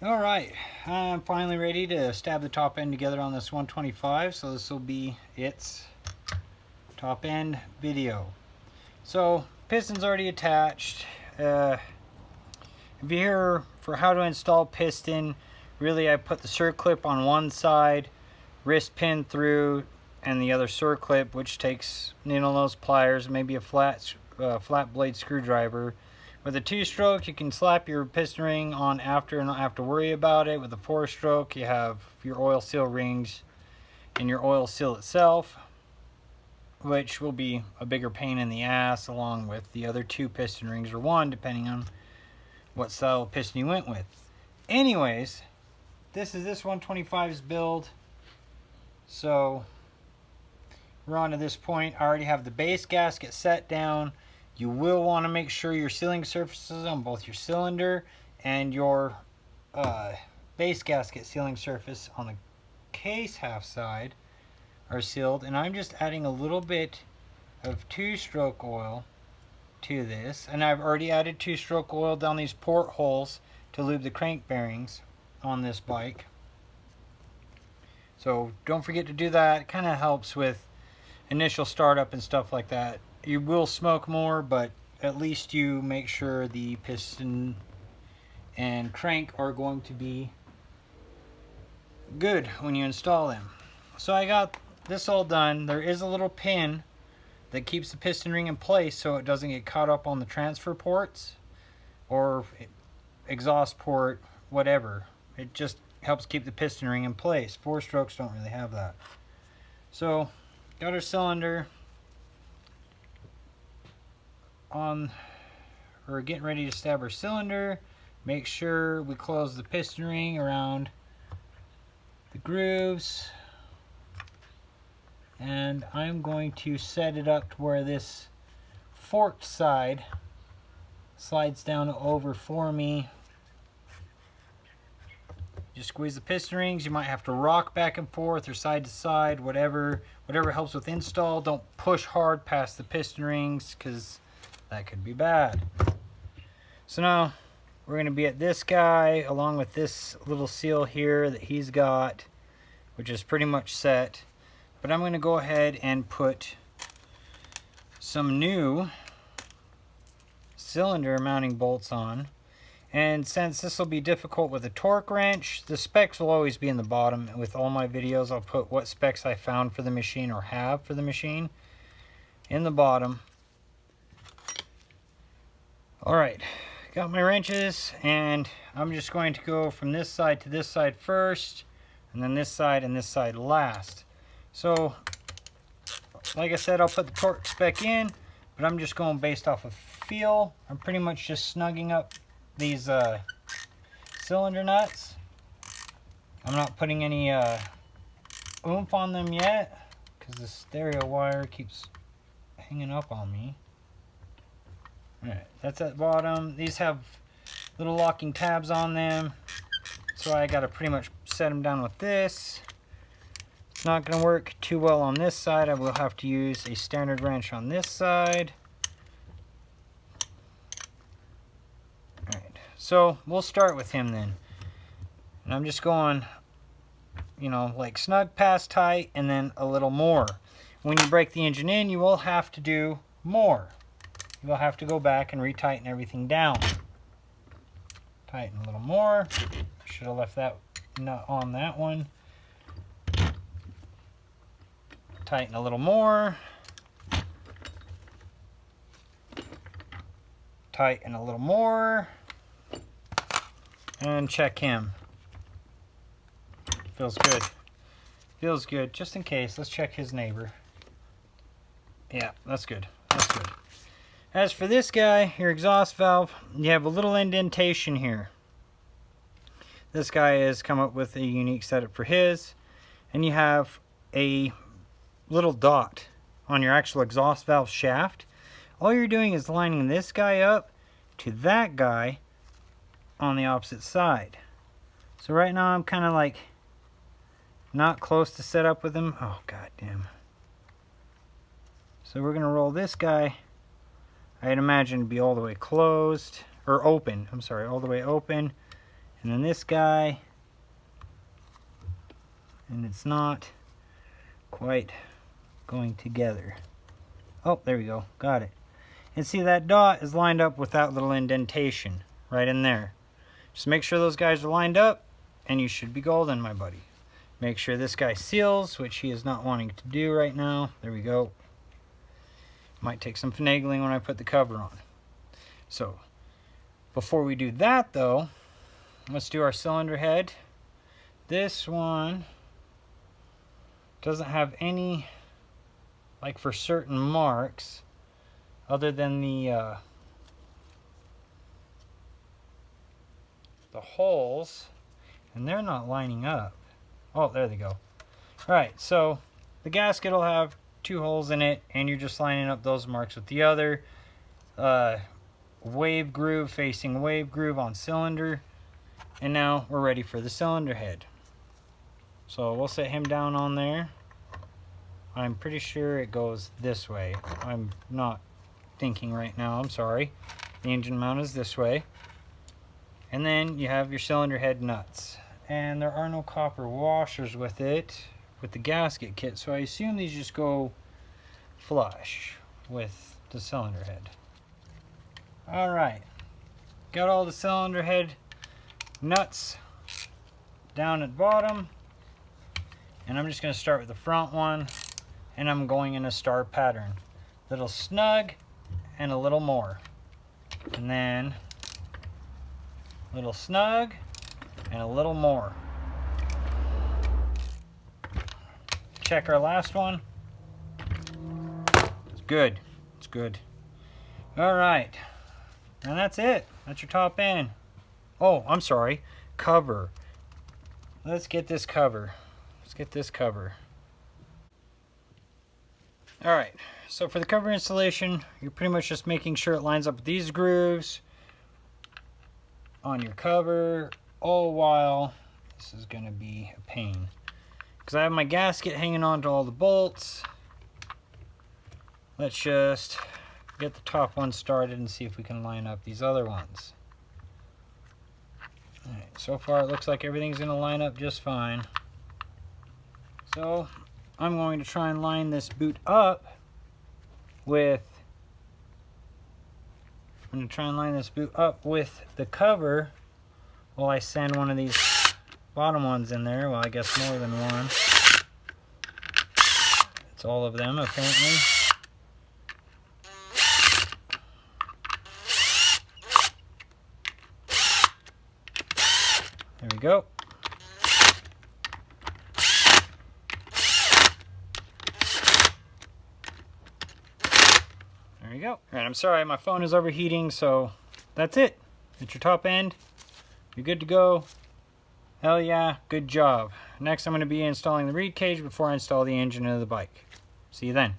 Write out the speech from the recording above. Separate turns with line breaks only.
Alright, I'm finally ready to stab the top end together on this 125, so this will be its top end video. So, piston's already attached. If you're here for how to install piston, really I put the circlip on one side, wrist pin through, and the other circlip, which takes needle nose pliers, maybe a flat blade screwdriver. With a 2-stroke, you can slap your piston ring on after and not have to worry about it. With a 4-stroke, you have your oil seal rings and your oil seal itself, which will be a bigger pain in the ass, along with the other 2 piston rings, or 1, depending on what style of piston you went with. Anyways, this is this 125's build. So we're on to this point. I already have the base gasket set down. You will want to make sure your sealing surfaces on both your cylinder and your base gasket sealing surface on the case half side are sealed. And I'm just adding a little bit of 2-stroke oil to this. And I've already added 2-stroke oil down these portholes to lube the crank bearings on this bike. So don't forget to do that. It kind of helps with initial startup and stuff like that. You will smoke more, but at least you make sure the piston and crank are going to be good when you install them. So I got this all done. There is a little pin that keeps the piston ring in place so it doesn't get caught up on the transfer ports or exhaust port, whatever. It just helps keep the piston ring in place. 4-strokes don't really have that. So got our cylinder on. We're getting ready to stab our cylinder. Make sure we close the piston ring around the grooves, and I'm going to set it up to where this forked side slides down over for me. Just squeeze the piston rings. You might have to rock back and forth or side to side, whatever helps with install. Don't push hard past the piston rings, because that could be bad. So now we're going to be at this guy along with this little seal here that he's got, which is pretty much set. But I'm going to go ahead and put some new cylinder mounting bolts on. And since this will be difficult with a torque wrench, the specs will always be in the bottom. With all my videos, I'll put what specs I found for the machine or have for the machine in the bottom. Alright, got my wrenches, and I'm just going to go from this side to this side first, and then this side and this side last. So, like I said, I'll put the torque spec in, but I'm just going based off of feel. I'm pretty much just snugging up these cylinder nuts. I'm not putting any oomph on them yet, because the stereo wire keeps hanging up on me. Alright, that's at the bottom. These have little locking tabs on them, so I gotta pretty much set them down with this. It's not gonna work too well on this side. I will have to use a standard wrench on this side. Alright, so we'll start with him then. And I'm just going, you know, like snug past tight and then a little more. When you break the engine in, you will have to do more. You'll have to go back and retighten everything down. Tighten a little more. Should have left that nut on that one. Tighten a little more. Tighten a little more. And check him. Feels good. Feels good. Just in case, let's check his neighbor. Yeah, that's good. That's good. As for this guy, your exhaust valve, you have a little indentation here. This guy has come up with a unique setup for his. And you have a little dot on your actual exhaust valve shaft. All you're doing is lining this guy up to that guy on the opposite side. So right now I'm kind of like not close to set up with him. Oh, goddamn. So we're going to roll this guy. I'd imagine to be all the way closed, or open, I'm sorry, all the way open. And then this guy, and it's not quite going together. Oh, there we go, got it. And see, that dot is lined up with that little indentation right in there. Just make sure those guys are lined up and you should be golden, my buddy. Make sure this guy seals, which he is not wanting to do right now. There we go. Might take some finagling when I put the cover on. So before we do that though, let's do our cylinder head. This one doesn't have any, like, for certain marks other than the holes, and they're not lining up. Oh, there they go. Alright, so the gasket will have 2 holes in it, and you're just lining up those marks with the other. Wave groove facing wave groove on cylinder. And now we're ready for the cylinder head. So we'll set him down on there. I'm pretty sure it goes this way. I'm not thinking right now, I'm sorry. The engine mount is this way. And then you have your cylinder head nuts. And there are no copper washers with it, with the gasket kit, so I assume these just go flush with the cylinder head. Alright, got all the cylinder head nuts down at the bottom, and I'm just going to start with the front one, and I'm going in a star pattern. Little snug and a little more, and then little snug and a little more. Check our last one. It's good. It's good. Alright. And that's it. That's your top end. Oh, I'm sorry. Cover. Let's get this cover. Let's get this cover. Alright. So for the cover installation, you're pretty much just making sure it lines up with these grooves on your cover, all while this is going to be a pain because I have my gasket hanging on to all the bolts. Let's just get the top one started and see if we can line up these other ones. Alright, so far it looks like everything's going to line up just fine. So I'm going to try and line this boot up with the cover while I send one of these bottom ones in there. Well, I guess more than one. It's all of them apparently. There we go. There you go. Alright, I'm sorry, my phone is overheating, so that's it. It's your top end. You're good to go. Hell yeah, good job. Next I'm going to be installing the reed cage before I install the engine of the bike. See you then.